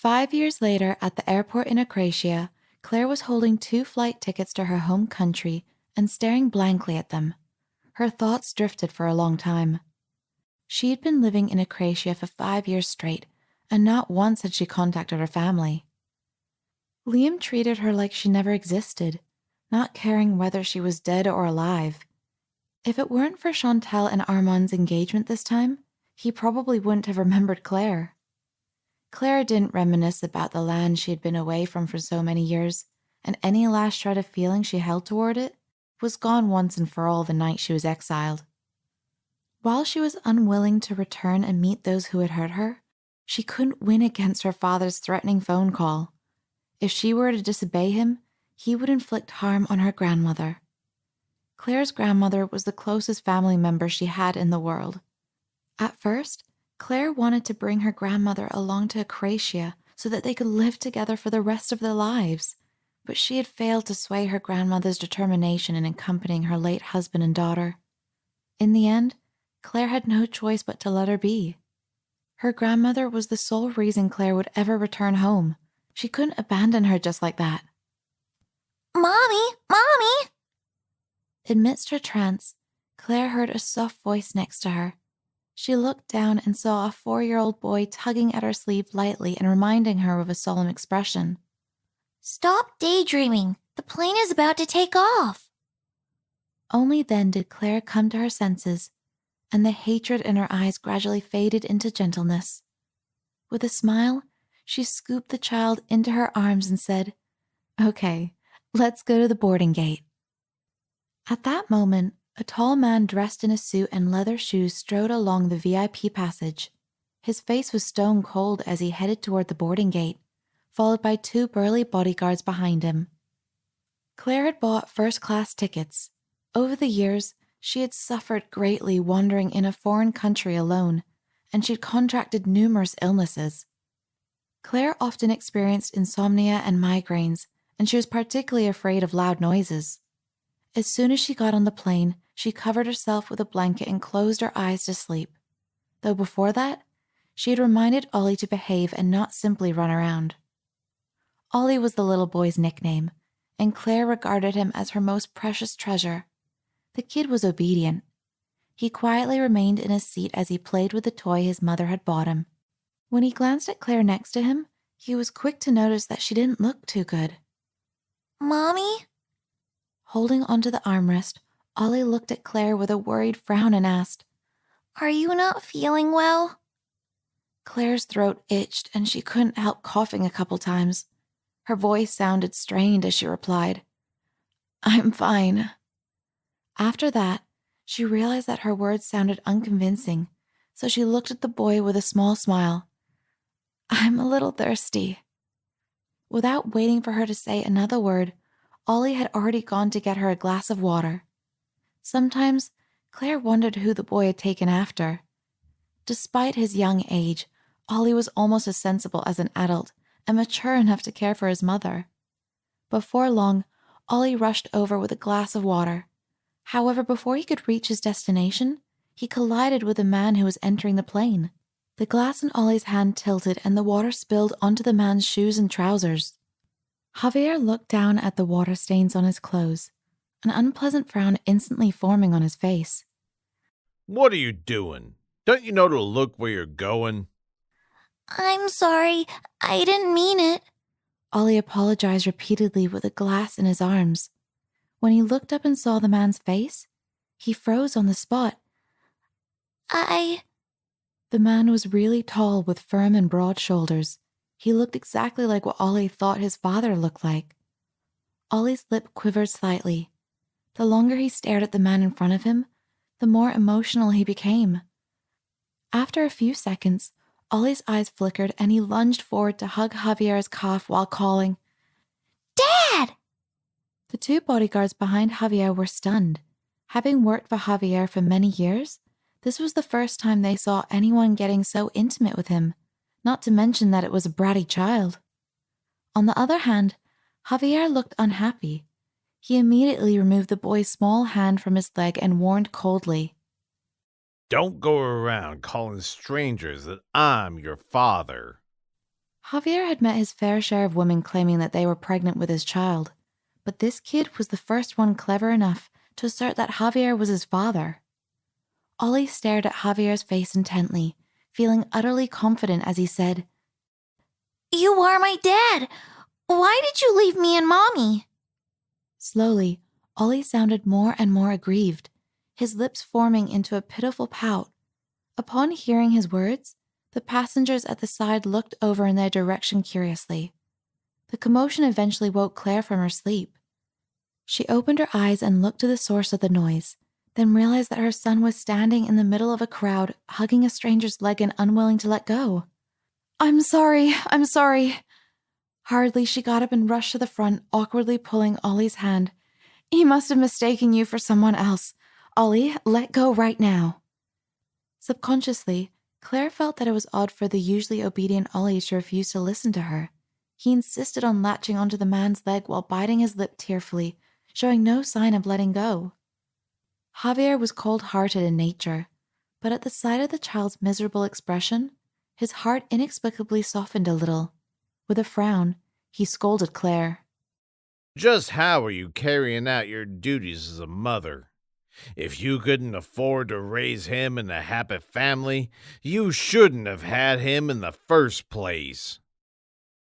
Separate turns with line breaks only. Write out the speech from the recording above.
5 years later, at the airport in Acracia, Claire was holding 2 flight tickets to her home country and staring blankly at them. Her thoughts drifted for a long time. She had been living in Acracia for 5 years straight, and not once had she contacted her family. Liam treated her like she never existed, not caring whether she was dead or alive. If it weren't for Chantal and Armand's engagement this time, he probably wouldn't have remembered Claire. Claire didn't reminisce about the land she had been away from for so many years, and any last shred of feeling she held toward it was gone once and for all the night she was exiled. While she was unwilling to return and meet those who had hurt her, she couldn't win against her father's threatening phone call. If she were to disobey him, he would inflict harm on her grandmother. Claire's grandmother was the closest family member she had in the world. At first, Claire wanted to bring her grandmother along to Acracia so that they could live together for the rest of their lives, but she had failed to sway her grandmother's determination in accompanying her late husband and daughter. In the end, Claire had no choice but to let her be. Her grandmother was the sole reason Claire would ever return home. She couldn't abandon her just like that.
Mommy! Mommy!
Amidst her trance, Claire heard a soft voice next to her. She looked down and saw a 4-year-old boy tugging at her sleeve lightly and reminding her of a solemn expression.
Stop daydreaming. The plane is about to take off.
Only then did Claire come to her senses, and the hatred in her eyes gradually faded into gentleness. With a smile, she scooped the child into her arms and said, "Okay, let's go to the boarding gate." At that moment, a tall man dressed in a suit and leather shoes strode along the VIP passage. His face was stone cold as he headed toward the boarding gate, followed by 2 burly bodyguards behind him. Claire had bought first-class tickets. Over the years, she had suffered greatly wandering in a foreign country alone, and she'd contracted numerous illnesses. Claire often experienced insomnia and migraines, and she was particularly afraid of loud noises. As soon as she got on the plane, she covered herself with a blanket and closed her eyes to sleep. Though before that, she had reminded Ollie to behave and not simply run around. Ollie was the little boy's nickname, and Claire regarded him as her most precious treasure. The kid was obedient. He quietly remained in his seat as he played with the toy his mother had bought him. When he glanced at Claire next to him, he was quick to notice that she didn't look too good.
Mommy?
Holding onto the armrest, Ollie looked at Claire with a worried frown and asked,
Are you not feeling well?
Claire's throat itched and she couldn't help coughing a couple times. Her voice sounded strained as she replied, "I'm fine." After that, she realized that her words sounded unconvincing, so she looked at the boy with a small smile. "I'm a little thirsty." Without waiting for her to say another word, Ollie had already gone to get her a glass of water. Sometimes, Claire wondered who the boy had taken after. Despite his young age, Ollie was almost as sensible as an adult and mature enough to care for his mother. Before long, Ollie rushed over with a glass of water. However, before he could reach his destination, he collided with a man who was entering the plane. The glass in Ollie's hand tilted and the water spilled onto the man's shoes and trousers. Javier looked down at the water stains on his clothes, an unpleasant frown instantly forming on his face.
"What are you doing? Don't you know to look where you're going?"
I'm sorry. I didn't mean it.
Ollie apologized repeatedly with a glass in his arms. When he looked up and saw the man's face, he froze on the spot. The man was really tall with firm and broad shoulders. He looked exactly like what Ollie thought his father looked like. Ollie's lip quivered slightly. The longer he stared at the man in front of him, the more emotional he became. After a few seconds, Ollie's eyes flickered and he lunged forward to hug Javier's calf while calling,
Dad!
The 2 bodyguards behind Javier were stunned. Having worked for Javier for many years, this was the first time they saw anyone getting so intimate with him, not to mention that it was a bratty child. On the other hand, Javier looked unhappy. He immediately removed the boy's small hand from his leg and warned coldly,
"Don't go around calling strangers that I'm your father."
Javier had met his fair share of women claiming that they were pregnant with his child, but this kid was the first one clever enough to assert that Javier was his father. Ollie stared at Javier's face intently, feeling utterly confident as he said,
You are my dad. Why did you leave me and Mommy?
Slowly, Ollie sounded more and more aggrieved, his lips forming into a pitiful pout. Upon hearing his words, the passengers at the side looked over in their direction curiously. The commotion eventually woke Claire from her sleep. She opened her eyes and looked to the source of the noise, then realized that her son was standing in the middle of a crowd, hugging a stranger's leg and unwilling to let go. I'm sorry. Hurriedly, she got up and rushed to the front, awkwardly pulling Ollie's hand. He must have mistaken you for someone else. Ollie, let go right now. Subconsciously, Claire felt that it was odd for the usually obedient Ollie to refuse to listen to her. He insisted on latching onto the man's leg while biting his lip tearfully, showing no sign of letting go. Javier was cold-hearted in nature, but at the sight of the child's miserable expression, his heart inexplicably softened a little. With a frown, he scolded Claire.
Just how are you carrying out your duties as a mother? If you couldn't afford to raise him in a happy family, you shouldn't have had him in the first place.